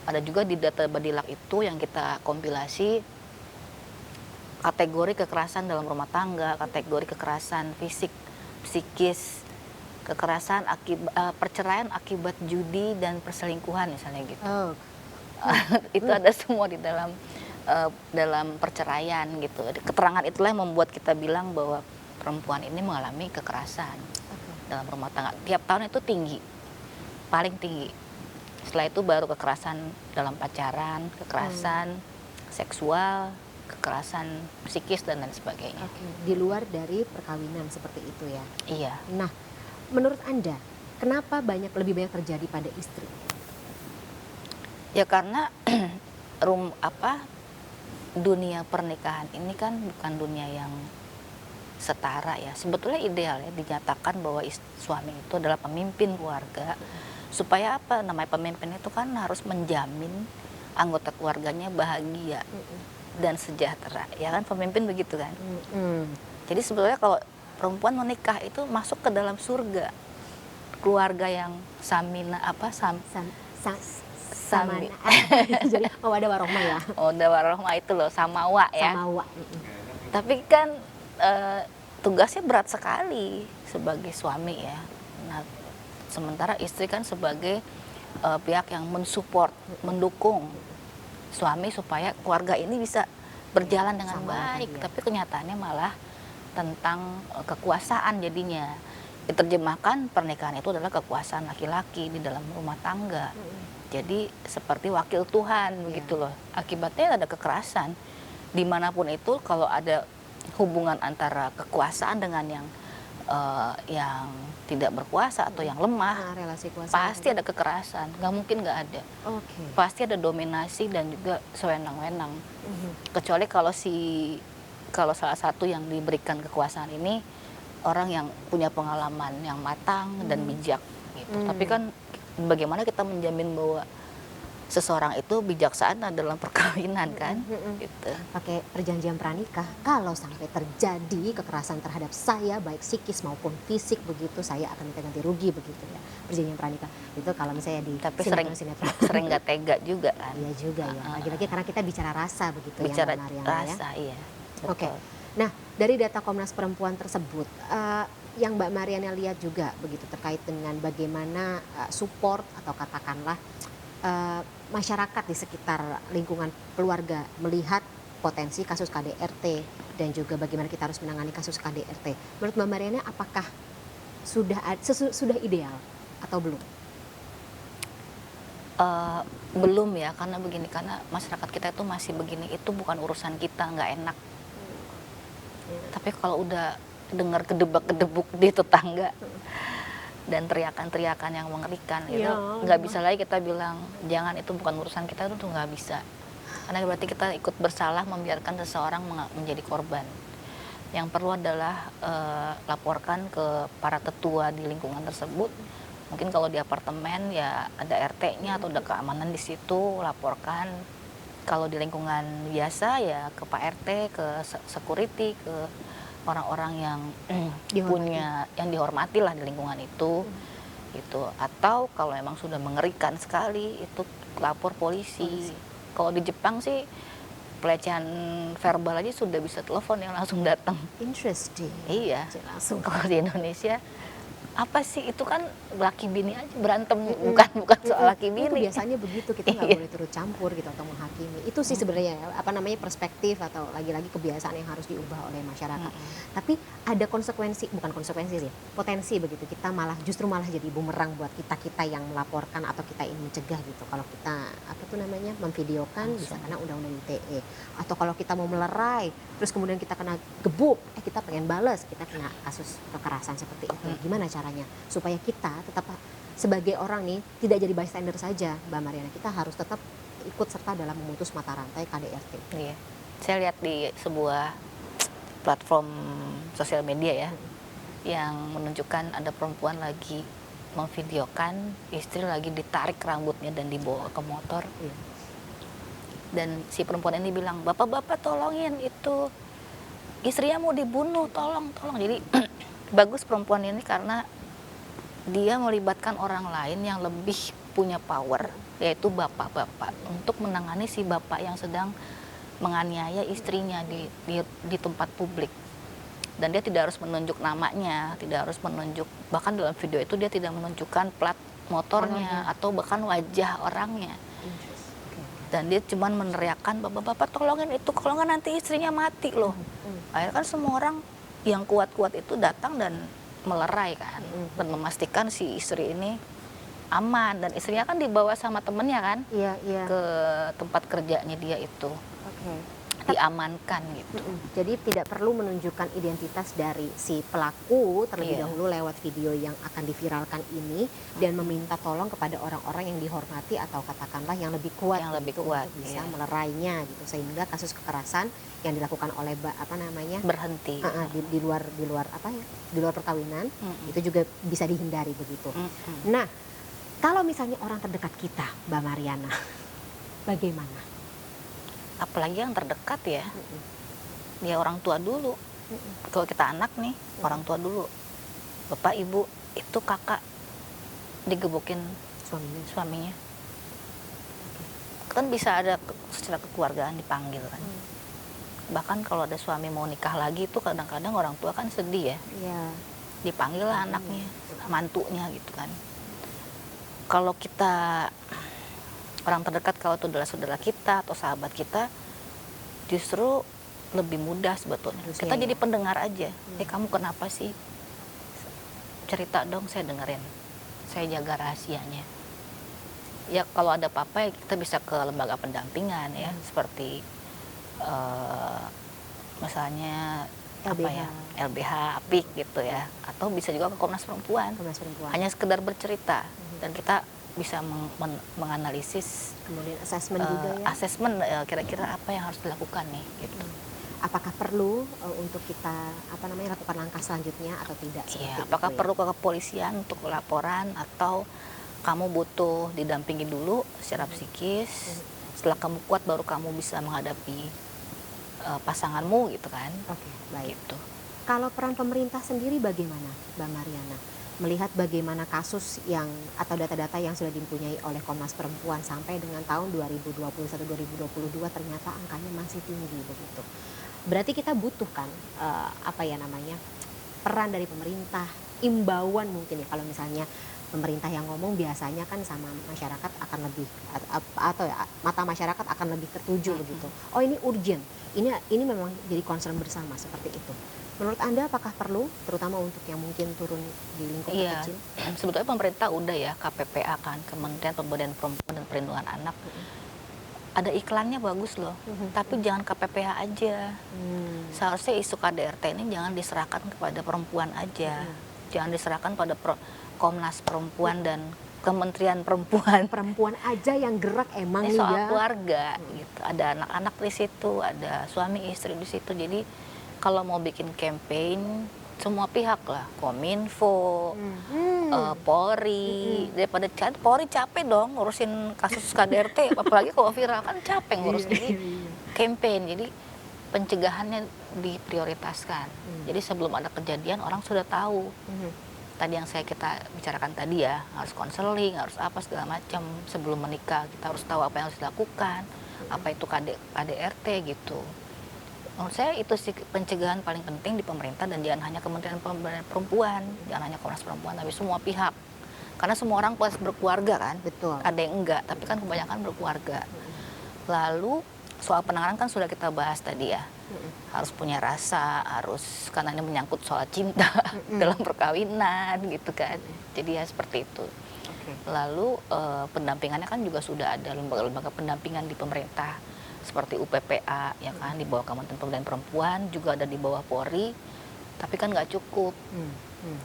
ada juga di data Badilak itu yang kita kompilasi kategori kekerasan dalam rumah tangga, kategori kekerasan fisik, psikis, kekerasan perceraian akibat judi dan perselingkuhan misalnya gitu. Itu ada semua di dalam perceraian gitu. Keterangan itulah yang membuat kita bilang bahwa perempuan ini mengalami kekerasan dalam rumah tangga. Tiap tahun itu tinggi, paling tinggi. Setelah itu baru kekerasan dalam pacaran, kekerasan seksual, kekerasan psikis dan lain sebagainya. Di luar dari perkawinan seperti itu ya. Iya. Nah, menurut Anda, kenapa lebih banyak terjadi pada istri? Ya karena dunia pernikahan ini kan bukan dunia yang setara ya. Sebetulnya ideal ya dinyatakan bahwa suami itu adalah pemimpin keluarga. Supaya apa? Namanya pemimpin itu kan harus menjamin anggota keluarganya bahagia dan sejahtera. Ya kan pemimpin begitu kan. Jadi sebetulnya kalau perempuan menikah itu masuk ke dalam surga, keluarga yang Jadi ada warohmah ya. Ada warohmah itu loh, samawa ya. Samawa. Tapi kan tugasnya berat sekali sebagai suami ya. Nah, sementara istri kan sebagai pihak yang mensupport, mendukung suami supaya keluarga ini bisa berjalan dengan baik. Tapi kenyataannya malah tentang kekuasaan jadinya. Diterjemahkan pernikahan itu adalah kekuasaan laki-laki di dalam rumah tangga. Jadi seperti wakil Tuhan begitu loh. Akibatnya ada kekerasan. Dimanapun itu kalau ada hubungan antara kekuasaan dengan yang tidak berkuasa atau yang lemah, relasi kuasa pasti ada kekerasan. Nggak mungkin nggak ada. Pasti ada dominasi dan juga sewenang-wenang. Kecuali kalau salah satu yang diberikan kekuasaan ini orang yang punya pengalaman yang matang dan bijak gitu. Tapi kan bagaimana kita menjamin bahwa seseorang itu bijaksana dalam perkawinan kan gitu. Pakai perjanjian pranikah, kalau sampai terjadi kekerasan terhadap saya baik psikis maupun fisik begitu, saya akan minta ganti rugi begitu ya. Perjanjian pranikah itu kalau misalnya di tapi sering nggak tega juga kan. Iya juga ya. Lagi-lagi karena kita bicara rasa begitu bicara ya Mbak Mariana rasa, ya. iya. Oke. Nah, dari data Komnas Perempuan tersebut, yang Mbak Mariana lihat juga begitu terkait dengan bagaimana support atau katakanlah masyarakat di sekitar lingkungan keluarga melihat potensi kasus KDRT dan juga bagaimana kita harus menangani kasus KDRT. Menurut Mbak Mariana, apakah sudah ideal atau belum? Belum ya, karena masyarakat kita itu masih begini, itu bukan urusan kita, nggak enak. Tapi kalau udah dengar gedebak-gedebuk di tetangga dan teriakan-teriakan yang mengerikan, itu nggak bisa lagi kita bilang jangan, itu bukan urusan kita, itu nggak bisa. Karena berarti kita ikut bersalah membiarkan seseorang menjadi korban. Yang perlu adalah laporkan ke para tetua di lingkungan tersebut. Mungkin kalau di apartemen ya ada RT-nya atau ada keamanan di situ, laporkan. Kalau di lingkungan biasa ya ke Pak RT, ke security, ke orang-orang yang yang dihormati lah di lingkungan itu, gitu. Atau kalau memang sudah mengerikan sekali itu lapor polisi. Kalau di Jepang sih pelecehan verbal aja sudah bisa telepon yang langsung datang. Interesting. Iya. Langsung. Kalau di Indonesia apa sih itu kan laki bini aja berantem, bukan soal laki Itu bini. biasanya begitu, kita nggak boleh turut campur gitu atau menghakimi. Itu sih sebenarnya apa namanya perspektif atau lagi-lagi kebiasaan yang harus diubah oleh masyarakat. Tapi ada konsekuensi, bukan konsekuensi sih, potensi begitu. Kita justru malah jadi bumerang buat kita yang melaporkan atau kita ingin mencegah gitu. Kalau kita apa tuh namanya memvideokan bisa kena undang-undang ITE. Atau kalau kita mau melerai, terus kemudian kita kena gebuk, kita pengen bales, kita kena kasus kekerasan seperti itu. Gimana caranya supaya kita tetap sebagai orang nih tidak jadi bystander saja, Mbak Mariana, kita harus tetap ikut serta dalam memutus mata rantai KDRT. Iya. Saya lihat di sebuah platform sosial media ya, yang menunjukkan ada perempuan lagi memvideokan istri lagi ditarik rambutnya dan dibawa ke motor. Iya. Dan si perempuan ini bilang, bapak-bapak tolongin, itu istrinya mau dibunuh, tolong. Jadi bagus perempuan ini karena dia melibatkan orang lain yang lebih punya power, yaitu bapak-bapak, untuk menangani si bapak yang sedang menganiaya istrinya di tempat publik. Dan dia tidak harus menunjuk namanya, tidak harus menunjuk, bahkan dalam video itu dia tidak menunjukkan plat motornya atau bahkan wajah orangnya. Dan dia cuma meneriakkan, bapak-bapak tolongin itu, kalau nggak nanti istrinya mati loh. Akhirnya kan semua orang yang kuat-kuat itu datang dan melerai kan, dan memastikan si istri ini aman, dan istrinya kan dibawa sama temennya kan, ke tempat kerjanya dia itu, diamankan gitu. Jadi tidak perlu menunjukkan identitas dari si pelaku terlebih dahulu lewat video yang akan diviralkan ini, dan meminta tolong kepada orang-orang yang dihormati atau katakanlah yang lebih kuat, untuk bisa melerainya gitu, sehingga kasus kekerasan yang dilakukan oleh berhenti di luar perkawinan itu juga bisa dihindari begitu. Nah, kalau misalnya orang terdekat kita, Mbak Mariana, bagaimana? Apalagi yang terdekat ya, ya orang tua dulu. Kalau kita anak nih, orang tua dulu. Bapak, ibu, itu kakak digebukin suaminya. Kan bisa ada secara kekeluargaan dipanggil kan. Bahkan kalau ada suami mau nikah lagi itu kadang-kadang orang tua kan sedih ya. Dipanggil lah anaknya, mantunya gitu kan. Kalau kita orang terdekat, kalau itu adalah saudara kita atau sahabat kita, justru lebih mudah sebetulnya. Kita jadi pendengar aja. Kamu kenapa sih? Cerita dong, saya dengerin. Saya jaga rahasianya. Ya kalau ada apa-apa ya kita bisa ke lembaga pendampingan ya, seperti misalnya LBH, APIK gitu ya, atau bisa juga ke Komnas Perempuan. Hanya sekedar bercerita dan kita bisa menganalisis, kemudian asesmen juga ya. Asesmen kira-kira apa yang harus dilakukan nih gitu. Apakah perlu untuk kita lakukan langkah selanjutnya atau tidak? Apakah perlu ke kepolisian untuk laporan, atau kamu butuh didampingi dulu secara psikis, setelah kamu kuat baru kamu bisa menghadapi pasanganmu gitu kan. Baik. Gitu. Kalau peran pemerintah sendiri bagaimana, Mbak Mariana? Melihat bagaimana kasus atau data-data yang sudah dipunyai oleh Komnas Perempuan sampai dengan tahun 2021-2022 ternyata angkanya masih tinggi begitu. Berarti kita butuhkan peran dari pemerintah, imbauan mungkin ya, kalau misalnya pemerintah yang ngomong biasanya kan sama masyarakat akan lebih mata masyarakat akan lebih tertuju begitu. Oh, ini urgent. Ini memang jadi concern bersama seperti itu. Menurut Anda apakah perlu, terutama untuk yang mungkin turun di lingkup kecil? Sebetulnya pemerintah udah ya, KPPA kan, Kementerian Pemberdayaan Perempuan dan Perlindungan Anak. Ada iklannya bagus loh, tapi jangan KPPA aja. Seharusnya isu KDRT ini jangan diserahkan kepada perempuan aja. Jangan diserahkan pada Komnas Perempuan dan Kementerian Perempuan. Perempuan aja yang gerak emang ini soal ya. Keluarga gitu. Ada anak-anak di situ, ada suami istri di situ. Jadi kalau mau bikin campaign, semua pihak lah, Kominfo, Polri, daripada Polri capek dong ngurusin kasus KDRT, apalagi kalau viral kan capek ngurus. Jadi campaign, jadi pencegahannya diprioritaskan. Jadi sebelum ada kejadian orang sudah tahu. Tadi yang kita bicarakan tadi ya, harus konseling, harus apa segala macam sebelum menikah. Kita harus tahu apa yang harus dilakukan, apa itu KDRT gitu. Menurut saya itu sih pencegahan paling penting di pemerintah, dan jangan hanya Kementerian Pemberdayaan Perempuan, jangan hanya Komnas Perempuan, tapi semua pihak. Karena semua orang pasti berkeluarga kan, Betul. ada yang enggak, tapi kan kebanyakan berkeluarga. Lalu soal penanganan kan sudah kita bahas tadi ya, harus punya rasa, harus, karena ini menyangkut soal cinta dalam perkawinan gitu kan, jadi ya seperti itu. Lalu pendampingannya kan juga sudah ada lembaga-lembaga pendampingan di pemerintah, seperti UPPA ya kan, di bawah Kementerian Pemberdayaan Perempuan, juga ada di bawah Polri, tapi kan nggak cukup,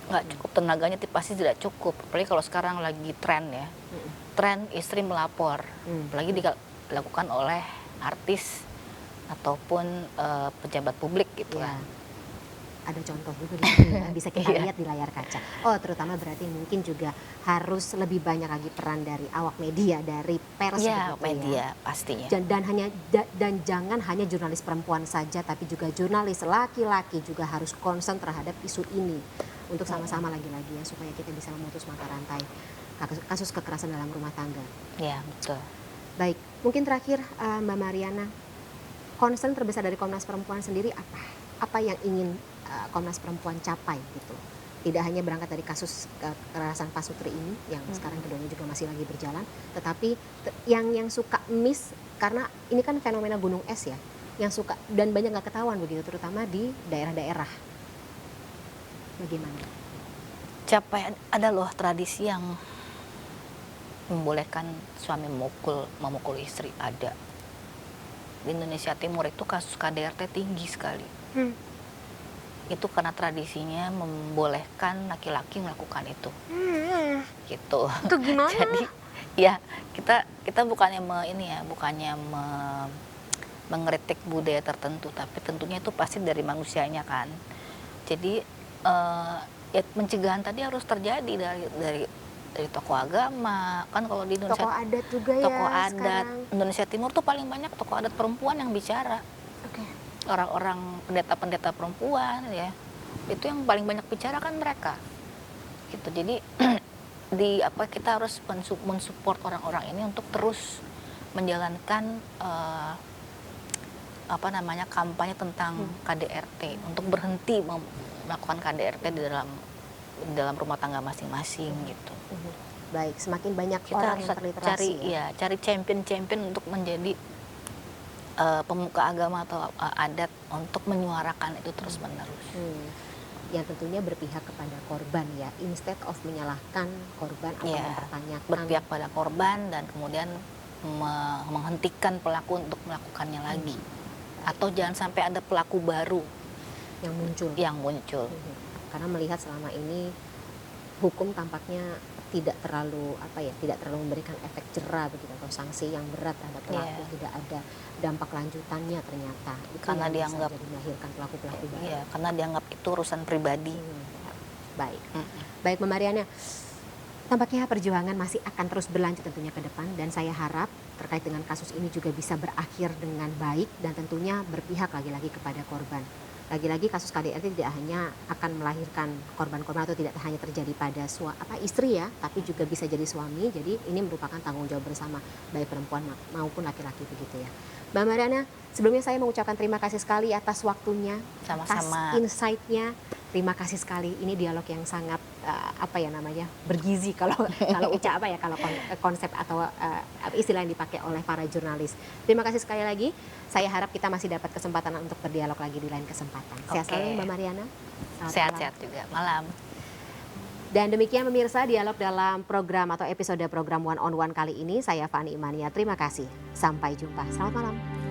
nggak cukup tenaganya, pasti tidak cukup. Apalagi kalau sekarang lagi tren ya, tren istri melapor, apalagi dilakukan oleh artis ataupun pejabat publik gitu Ya. kan. Ada contoh juga di sini yang bisa kita Iya. lihat di layar kaca. Oh, terutama berarti mungkin juga harus lebih banyak lagi peran dari awak media, dari pers Ya, begitu media pastinya. dan jangan hanya jurnalis perempuan saja, tapi juga jurnalis laki-laki juga harus concern terhadap isu ini untuk sama-sama lagi-lagi ya, supaya kita bisa memutus mata rantai kasus kekerasan dalam rumah tangga. Ya, betul. Baik, mungkin terakhir Mbak Mariana, concern terbesar dari Komnas Perempuan sendiri apa? Apa yang ingin Komnas Perempuan capai gitu? Tidak hanya berangkat dari kasus kekerasan Pak Sutri ini yang sekarang keduanya juga masih lagi berjalan, tetapi yang suka miss karena ini kan fenomena gunung es ya, yang suka dan banyak nggak ketahuan begitu, terutama di daerah-daerah. Bagaimana? Capai ada loh tradisi yang membolehkan suami memukul istri, ada. Di Indonesia Timur itu kasus KDRT tinggi sekali. Itu karena tradisinya membolehkan laki-laki melakukan itu. Gitu. Itu gimana? Jadi ya kita bukannya mengkritik budaya tertentu, tapi tentunya itu pasti dari manusianya kan. Jadi ya pencegahan tadi harus terjadi dari tokoh agama kan, kalau di Indonesia Tokoh adat juga ya tokoh adat sekarang. Indonesia Timur tuh paling banyak tokoh adat perempuan yang bicara. Orang-orang pendeta-pendeta perempuan ya, itu yang paling banyak bicara kan mereka gitu. Jadi kita harus mensupport orang-orang ini untuk terus menjalankan kampanye tentang KDRT, untuk berhenti melakukan KDRT di dalam rumah tangga masing-masing gitu. Baik, semakin banyak Kita orang harus yang terliterasi cari champion untuk menjadi pemuka agama atau adat, untuk menyuarakan itu terus-menerus. Yang tentunya berpihak kepada korban ya, instead of menyalahkan korban atau Ya, mempertanyakan. berpihak pada korban dan kemudian menghentikan pelaku untuk melakukannya lagi. Atau jangan sampai ada pelaku baru yang muncul. Karena melihat selama ini hukum tampaknya tidak terlalu memberikan efek jera begitu, atau sanksi yang berat terhadap pelaku, tidak ada dampak lanjutannya ternyata. Itu Karena yang dianggap bisa jadi melahirkan pelaku-pelaku baru. Iya, karena dianggap itu urusan pribadi. Baik. Baik Mbak Mariana, tampaknya perjuangan masih akan terus berlanjut tentunya ke depan, dan saya harap terkait dengan kasus ini juga bisa berakhir dengan baik dan tentunya berpihak lagi-lagi kepada korban. Lagi-lagi kasus KDRT tidak hanya akan melahirkan korban-korban atau tidak hanya terjadi pada istri ya, tapi juga bisa jadi suami. Jadi ini merupakan tanggung jawab bersama baik perempuan maupun laki-laki begitu ya. Mbak Mariana, sebelumnya saya mengucapkan terima kasih sekali atas waktunya, atas insight-nya. Terima kasih sekali. Ini dialog yang sangat bergizi kalau konsep atau istilah yang dipakai oleh para jurnalis. Terima kasih sekali lagi. Saya harap kita masih dapat kesempatan untuk berdialog lagi di lain kesempatan. Sehat selalu Mbak Mariana. Sehat-sehat juga. Malam. Dan demikian pemirsa dialog dalam program atau episode program One on One kali ini. Saya Fani Imania. Terima kasih. Sampai jumpa. Selamat malam.